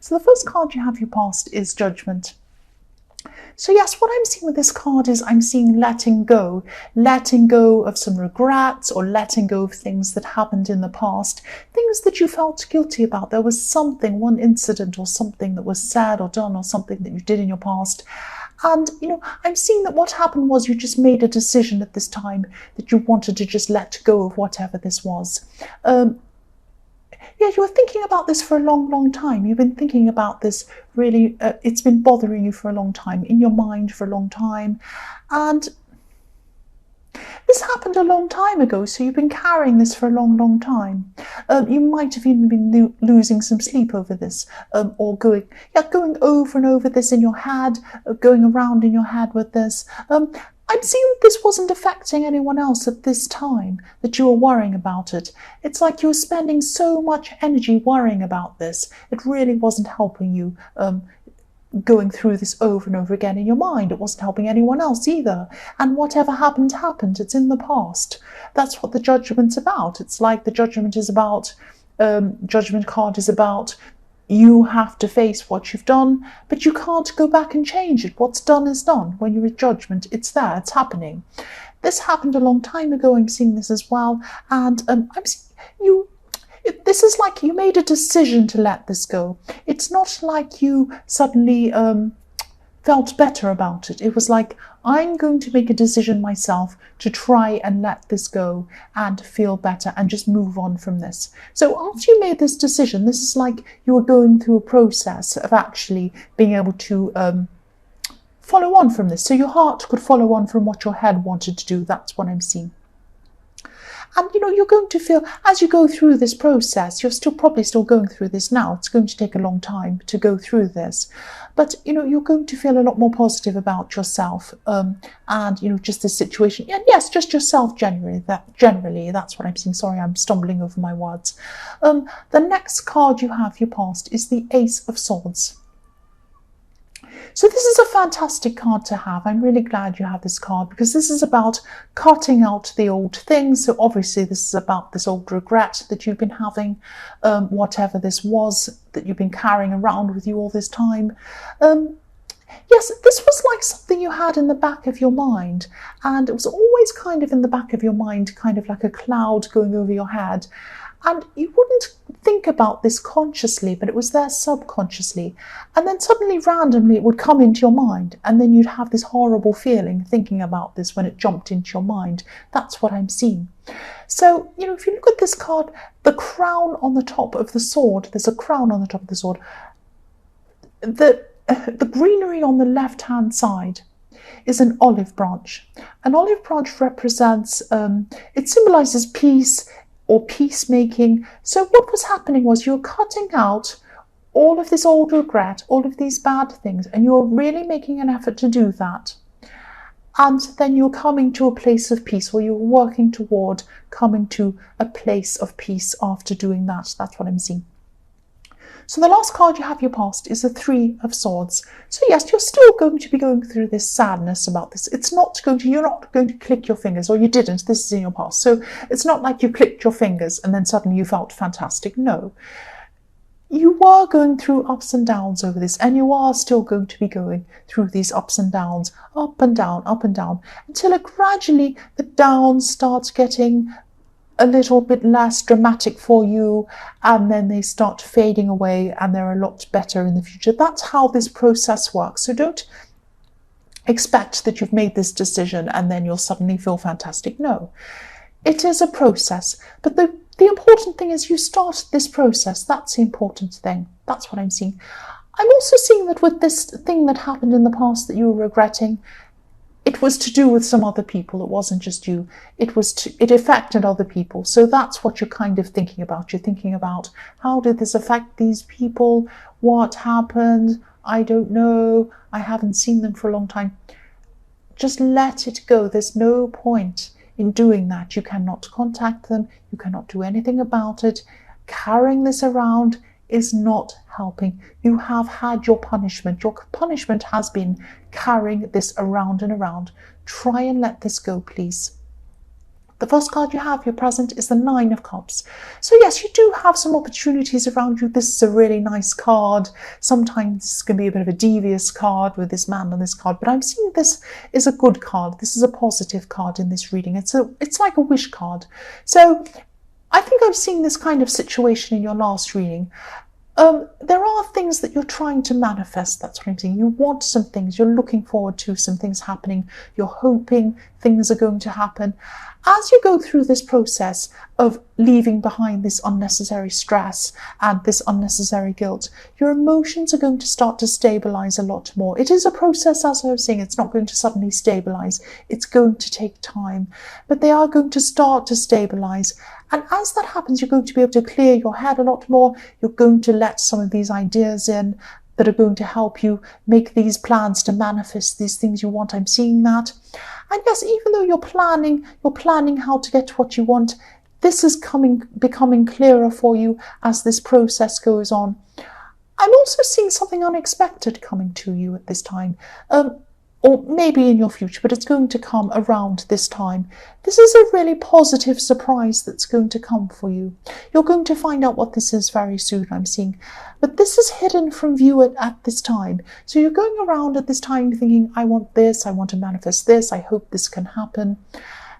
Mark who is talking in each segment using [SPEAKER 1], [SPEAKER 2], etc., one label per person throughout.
[SPEAKER 1] So the first card you have, your past, is Judgment. So yes, what I'm seeing with this card is I'm seeing letting go of some regrets, or letting go of things that happened in the past, things that you felt guilty about. There was something, one incident or something that was said or done or something that you did in your past. And, I'm seeing that what happened was you just made a decision at this time that you wanted to just let go of whatever this was. Yeah, you were thinking about this for a long, long time. You've been thinking about this really, it's been bothering you for a long time, in your mind for a long time. And this happened a long time ago, so you've been carrying this for a long, long time. You might have even been losing some sleep over this, or going over and over this in your head, going around in your head with this. I'm seeing that this wasn't affecting anyone else at this time, that you were worrying about it. It's like you were spending so much energy worrying about this. It really wasn't helping you going through this over and over again in your mind. It wasn't helping anyone else either. And whatever happened, happened. It's in the past. That's what the Judgment's about. It's like the Judgment is about, Judgment card is about, you have to face what you've done, but you can't go back and change it. What's done is done. When you're in Judgment, it's there, it's happening. This happened a long time ago. I'm seeing this as well. And I'm seeing you, this is like you made a decision to let this go. It's not like you suddenly felt better about it. It was like, I'm going to make a decision myself to try and let this go and feel better and just move on from this. So after you made this decision, this is like you were going through a process of actually being able to follow on from this. So your heart could follow on from what your head wanted to do. That's what I'm seeing. And, you're going to feel, as you go through this process, you're probably still going through this now. It's going to take a long time to go through this. But, you're going to feel a lot more positive about yourself and, just this situation. And yes, just yourself generally. That's what I'm seeing. Sorry, I'm stumbling over my words. The next card you have, your past, is the Ace of Swords. So this is a fantastic card to have. I'm really glad you have this card, because this is about cutting out the old things. So obviously this is about this old regret that you've been having, whatever this was that you've been carrying around with you all this time. Yes, this was like something you had in the back of your mind, and it was always kind of in the back of your mind, kind of like a cloud going over your head. And you wouldn't think about this consciously, but it was there subconsciously. And then suddenly, randomly, it would come into your mind. And then you'd have this horrible feeling thinking about this when it jumped into your mind. That's what I'm seeing. So, if you look at this card, the crown on the top of the sword, there's a crown on the top of the sword. The greenery on the left-hand side is an olive branch. An olive branch represents, it symbolizes peace, or peacemaking. So what was happening was you were cutting out all of this old regret, all of these bad things, and you're really making an effort to do that. And then you're coming to a place of peace, or you're working toward coming to a place of peace after doing that. That's what I'm seeing. So the last card you have, your past, is the Three of Swords. So yes, you're still going to be going through this sadness about this. You're not going to click your fingers, or you didn't. This is in your past. So it's not like you clicked your fingers and then suddenly you felt fantastic. No. You were going through ups and downs over this, and you are still going to be going through these ups and downs, up and down, until gradually the downs start getting a little bit less dramatic for you, and then they start fading away and they're a lot better in the future. That's how this process works. So don't expect that you've made this decision and then you'll suddenly feel fantastic. No, it is a process. But the important thing is you start this process. That's the important thing. That's what I'm seeing. I'm also seeing that with this thing that happened in the past that you were regretting, it was to do with some other people. It wasn't just you. It affected other people. So that's what you're kind of thinking about. You're thinking about, how did this affect these people? What happened? I don't know. I haven't seen them for a long time. Just let it go. There's no point in doing that. You cannot contact them. You cannot do anything about it. Carrying this around is not helping. You have had your punishment. Your punishment has been carrying this around and around. Try and let this go, please. The first card you have, your present, is the Nine of Cups. So yes, you do have some opportunities around you. This is a really nice card. Sometimes this can be a bit of a devious card with this man on this card, but I'm seeing this is a good card. This is a positive card in this reading. It's like a wish card. So I think I'm seeing this kind of situation in your last reading. There are things that you're trying to manifest. That's what I'm saying. You want some things. You're looking forward to some things happening. You're hoping things are going to happen. As you go through this process of leaving behind this unnecessary stress and this unnecessary guilt, your emotions are going to start to stabilize a lot more. It is a process, as I was saying. It's not going to suddenly stabilize. It's going to take time, but they are going to start to stabilize. And as that happens, you're going to be able to clear your head a lot more. You're going to let some of these ideas in that are going to help you make these plans to manifest these things you want. I'm seeing that. And yes, even though you're planning how to get to what you want, this is becoming clearer for you as this process goes on. I'm also seeing something unexpected coming to you at this time. Or maybe in your future, but it's going to come around this time. This is a really positive surprise that's going to come for you. You're going to find out what this is very soon, I'm seeing. But this is hidden from view at this time. So you're going around at this time thinking, I want this, I want to manifest this, I hope this can happen.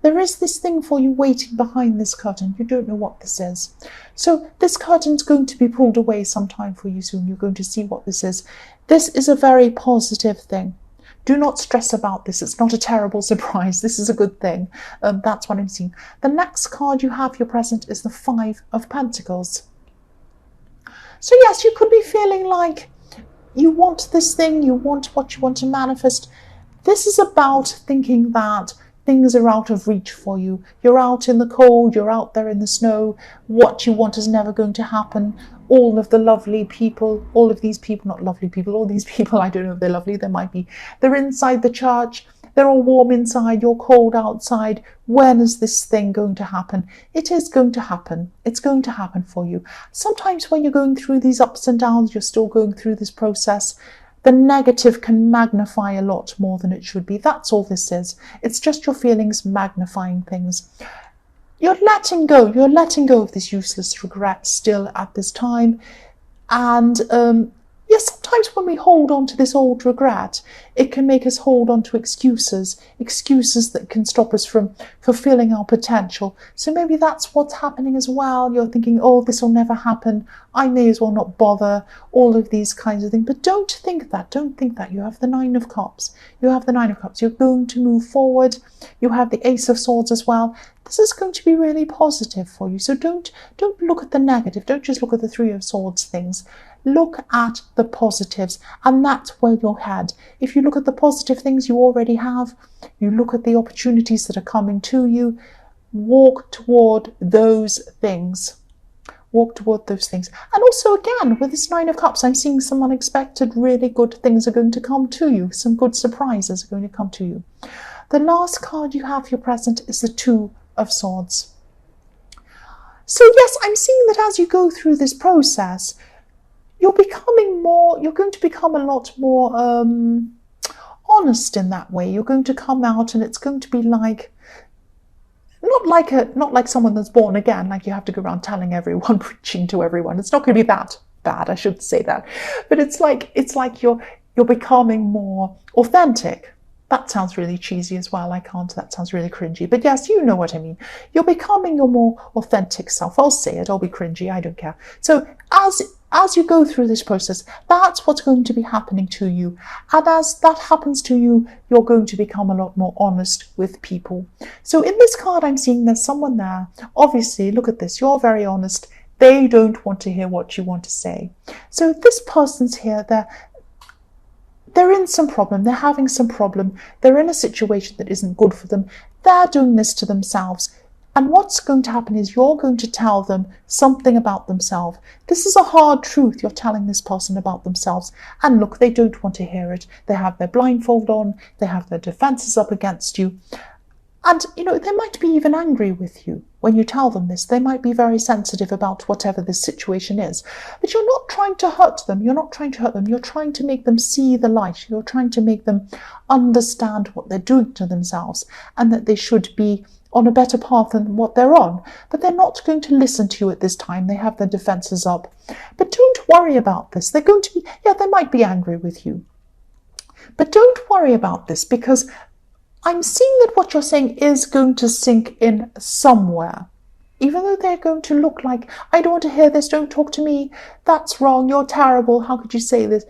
[SPEAKER 1] There is this thing for you waiting behind this curtain. You don't know what this is. So this curtain's going to be pulled away sometime for you soon. You're going to see what this is. This is a very positive thing. Do not stress about this. It's not a terrible surprise. This is a good thing. That's what I'm seeing. The next card you have, your present, is the Five of Pentacles. So yes, you could be feeling like you want this thing, you want what you want to manifest. This is about thinking that things are out of reach for you. You're out in the cold, you're out there in the snow. What you want is never going to happen. All of the lovely people, all of these people, not lovely people, all these people, I don't know if they're lovely, they might be. They're inside the church, they're all warm inside, you're cold outside. When is this thing going to happen? It is going to happen. It's going to happen for you. Sometimes when you're going through these ups and downs, you're still going through this process, the negative can magnify a lot more than it should be. That's all this is. It's just your feelings magnifying things. You're letting go of this useless regret still at this time. And yes, sometimes when we hold on to this old regret, it can make us hold on to excuses that can stop us from fulfilling our potential. So maybe that's what's happening as well. You're thinking, oh, this will never happen. I may as well not bother, all of these kinds of things. But don't think that. You have the Nine of Cups. You're going to move forward. You have the Ace of Swords as well. This is going to be really positive for you. So don't look at the negative. Don't just look at the Three of Swords things. Look at the positives, and that's where you'll head. If you look at the positive things you already have, you look at the opportunities that are coming to you, walk toward those things. And also, again, with this Nine of Cups, I'm seeing some unexpected, really good things are going to come to you. Some good surprises are going to come to you. The last card you have, your present, is the Two of Swords. So yes, I'm seeing that as you go through this process, you're going to become a lot more honest in that way. You're going to come out and it's going to be like, not like someone that's born again, like you have to go around telling everyone, preaching to everyone. It's not going to be that bad, I should say that. But it's like you're becoming more authentic. That sounds really cheesy as well. That sounds really cringy. But yes, you know what I mean. You're becoming your more authentic self. I'll say it, I'll be cringy, I don't care. So as you go through this process, that's what's going to be happening to you. And as that happens to you, you're going to become a lot more honest with people. So in this card, I'm seeing there's someone there. Obviously, look at this. You're very honest. They don't want to hear what you want to say. So this person's here, they're in some problem, they're having some problem, they're in a situation that isn't good for them, they're doing this to themselves. And what's going to happen is you're going to tell them something about themselves. This is a hard truth you're telling this person about themselves. And look, they don't want to hear it. They have their blindfold on, they have their defenses up against you. And, they might be even angry with you when you tell them this. They might be very sensitive about whatever this situation is. But you're not trying to hurt them. You're trying to make them see the light. You're trying to make them understand what they're doing to themselves and that they should be on a better path than what they're on. But they're not going to listen to you at this time. They have their defenses up. But don't worry about this. They're going to be, they might be angry with you. But don't worry about this, because I'm seeing that what you're saying is going to sink in somewhere. Even though they're going to look like, I don't want to hear this, don't talk to me, that's wrong, you're terrible, how could you say this?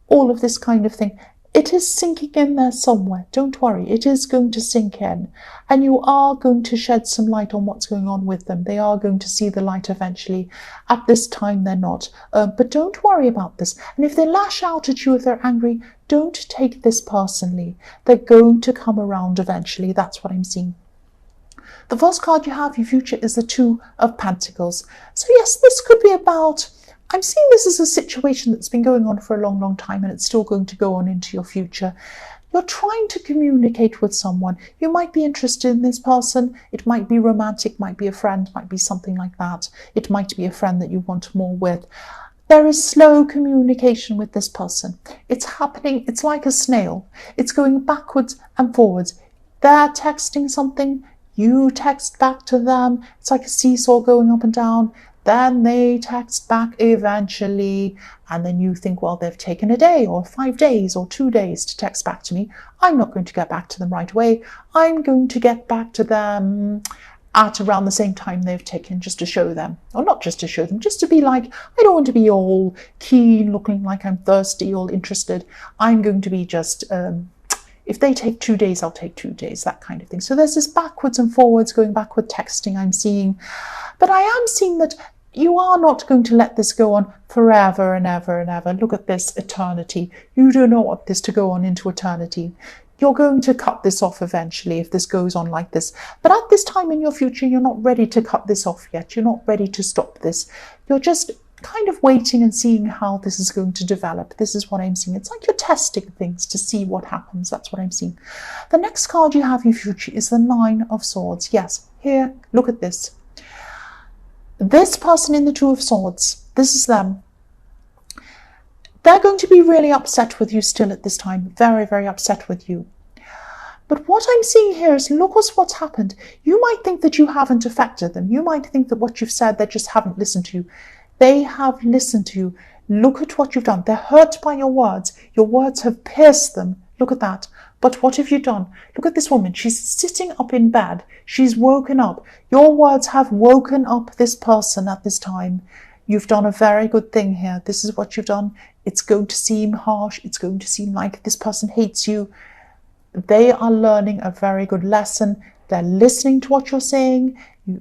[SPEAKER 1] All of this kind of thing. It is sinking in there somewhere. Don't worry, it is going to sink in. And you are going to shed some light on what's going on with them. They are going to see the light eventually. At this time, they're not. But don't worry about this. And if they lash out at you, if they're angry, don't take this personally. They're going to come around eventually. That's what I'm seeing. The first card you have, your future, is the Two of Pentacles. So yes, this could be about, I'm seeing this as a situation that's been going on for a long, long time, and it's still going to go on into your future. You're trying to communicate with someone. You might be interested in this person. It might be romantic, might be a friend, might be something like that. It might be a friend that you want more with. There is slow communication with this person. It's happening, it's like a snail. It's going backwards and forwards. They're texting something, you text back to them. It's like a seesaw going up and down. Then they text back eventually. And then you think, well, they've taken a day or 5 days or 2 days to text back to me. I'm not going to get back to them right away. I'm going to get back to them at around the same time they've taken, just to show them. Or not just to show them, just to be like, I don't want to be all keen, looking like I'm thirsty, all interested. I'm going to be just... if they take 2 days, I'll take 2 days, that kind of thing. So there's this backwards and forwards, going backward texting I'm seeing. But I am seeing that you are not going to let this go on forever and ever and ever. Look at this, eternity. You do not want this to go on into eternity. You're going to cut this off eventually if this goes on like this. But at this time in your future, you're not ready to cut this off yet. You're not ready to stop this. You're just kind of waiting and seeing how this is going to develop. This is what I'm seeing. It's like you're testing things to see what happens. That's what I'm seeing. The next card you have in your future is the Nine of Swords. Yes, here, look at this. This person in the Two of Swords, this is them. They're going to be really upset with you still at this time. Very, very upset with you. But what I'm seeing here is, look what's happened. You might think that you haven't affected them. You might think that what you've said, they just haven't listened to you. They have listened to you. Look at what you've done. They're hurt by your words. Your words have pierced them. Look at that. But what have you done? Look at this woman. She's sitting up in bed. She's woken up. Your words have woken up this person at this time. You've done a very good thing here. This is what you've done. It's going to seem harsh. It's going to seem like this person hates you. They are learning a very good lesson. They're listening to what you're saying.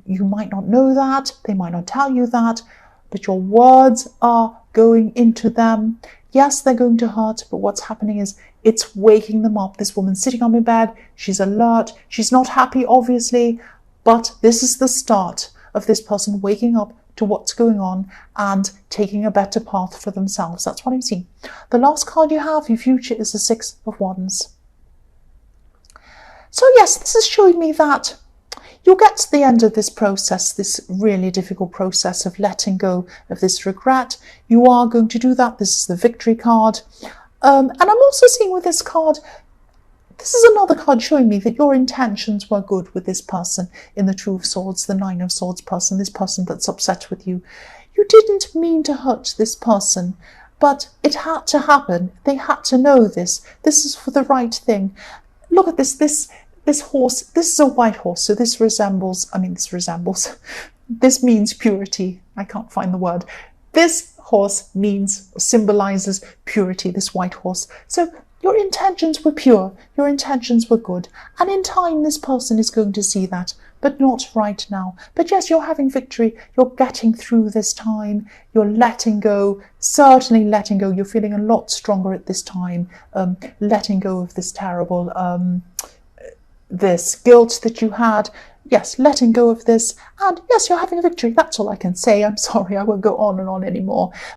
[SPEAKER 1] You might not know that. They might not tell you that. But your words are going into them. Yes, they're going to hurt, but what's happening is it's waking them up. This woman's sitting on my bed. She's alert. She's not happy, obviously, but this is the start of this person waking up to what's going on and taking a better path for themselves. That's what I'm seeing. The last card you have, your future, is the Six of Wands. So yes, this is showing me that you'll get to the end of this process, this really difficult process of letting go of this regret. You are going to do that. This is the Victory card. And I'm also seeing with this card, this is another card showing me that your intentions were good with this person in the Two of Swords, the Nine of Swords person, this person that's upset with you. You didn't mean to hurt this person, but it had to happen. They had to know this. This is for the right thing. Look at this horse. This is a white horse, so this means purity. I can't find the word. This horse symbolizes purity, this white horse. So your intentions were pure, your intentions were good, and in time this person is going to see that, but not right now. But yes, you're having victory, you're getting through this time, you're letting go, certainly letting go. You're feeling a lot stronger at this time, letting go of this terrible this guilt that you had. Yes, letting go of this, and yes, you're having a victory. That's all I can say. I'm sorry, I won't go on and on anymore.